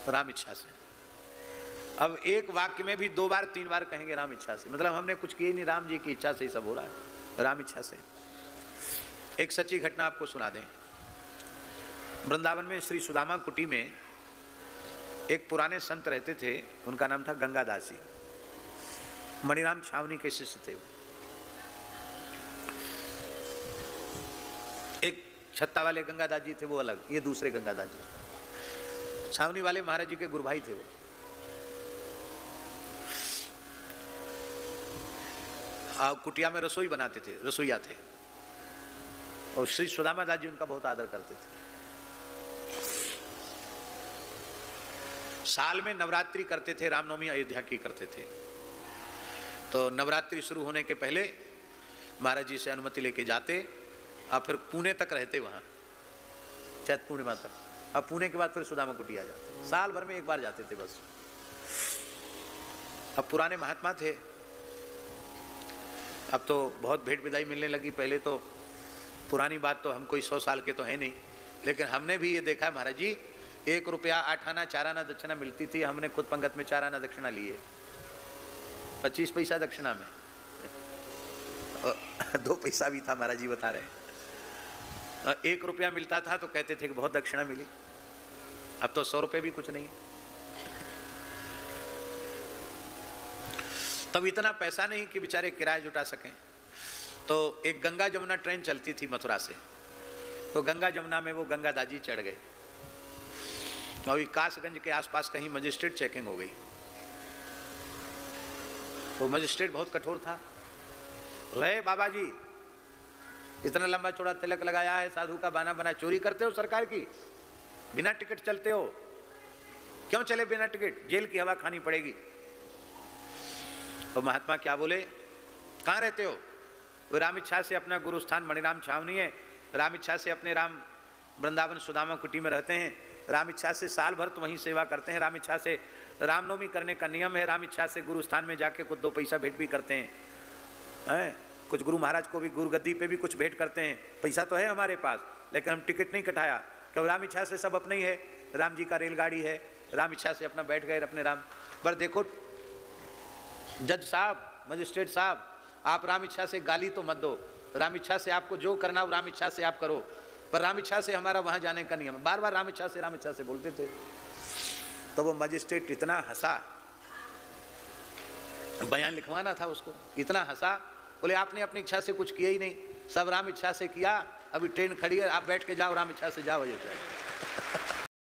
राम इच्छा से। अब एक वाक्य में भी 2 बार 3 बार कहेंगे राम इच्छा से, मतलब हमने कुछ किया ही नहीं, राम जी की इच्छा से ही सब हो रहा है, राम इच्छा से। एक सच्ची घटना आपको सुना दें। वृंदावन में श्री सुदामा कुटी में एक पुराने संत रहते थे, उनका नाम था गंगादास जी, मणिराम छावनी के शिष्य थे। एक छत्ता वाले गंगादास जी थे, वो अलग, ये दूसरे गंगादास जी। छावनी वाले महाराज जी के गुरु भाई थे वो। कुटिया में रसोई बनाते थे, रसोईया थे, और श्री सुदामा दास जी उनका बहुत आदर करते थे। साल में नवरात्रि करते थे, रामनवमी अयोध्या की करते थे। तो नवरात्रि शुरू होने के पहले महाराज जी से अनुमति लेके जाते और फिर पुणे तक रहते वहां, चैत पूर्णिमा तक। अब पुणे के बाद फिर सुदामा कुटी आ जाते, साल भर में एक बार जाते थे बस। अब पुराने महात्मा थे, अब तो बहुत भेंट विदाई मिलने लगी। पहले तो पुरानी बात तो हम कोई 100 साल के तो है नहीं, लेकिन हमने भी ये देखा महाराज जी, 1 रुपया 8 आना 4 आना दक्षिणा मिलती थी, हमने खुद पंगत में 4 आना दक्षिणा लिए, 25 पैसा दक्षिणा में, 2 पैसा भी था, महाराज जी बता रहे। 1 रुपया मिलता था तो कहते थे कि बहुत दक्षिणा मिली। अब तो 100 रुपये भी कुछ नहीं। तब इतना पैसा नहीं कि बेचारे किराया जुटा सकें। तो एक गंगा जमुना ट्रेन चलती थी मथुरा से, तो गंगा जमुना में वो गंगा दाजी चढ़ गए और कासगंज के आसपास कहीं मजिस्ट्रेट चेकिंग हो गई। तो मजिस्ट्रेट बहुत कठोर था। रे बाबा जी, इतना लंबा चौड़ा तिलक लगाया है, साधु का बाना बना, चोरी करते हो सरकार की, बिना टिकट चलते हो, क्यों चले बिना टिकट, जेल की हवा खानी पड़ेगी। तो महात्मा क्या बोले, कहाँ रहते हो? वो राम इच्छा से अपना गुरु स्थान मणिराम छावनी है, राम इच्छा से अपने राम वृंदावन सुदामा कुटी में रहते हैं, राम इच्छा से साल भर तो वहीं सेवा करते हैं, राम इच्छा से रामनवमी करने का नियम है, राम इच्छा से गुरु स्थान में जाके कुछ 2 पैसा भेंट भी करते हैं, कुछ गुरु महाराज को भी गुरु गद्दी पे भी कुछ भेंट करते हैं। पैसा तो है हमारे पास, लेकिन हम टिकट नहीं कटाया, क्यों? राम इच्छा से सब अपने ही है, राम जी का रेलगाड़ी है, राम इच्छा से अपना बैठ गए अपने राम। पर देखो जज साहब, मजिस्ट्रेट साहब, आप राम इच्छा से गाली तो मत दो, राम इच्छा से आपको जो करना हो राम इच्छा से आप करो, पर राम इच्छा से हमारा वहां जाने का नियम है। बार बार राम इच्छा से बोलते थे। तो वो मजिस्ट्रेट इतना हंसा, बयान लिखवाना था उसको, इतना हंसा, बोले आपने अपनी इच्छा से कुछ किया ही नहीं, सब राम इच्छा से किया, अभी ट्रेन खड़ी है, आप बैठ के जाओ, राम इच्छा से जाओ अयोध्या।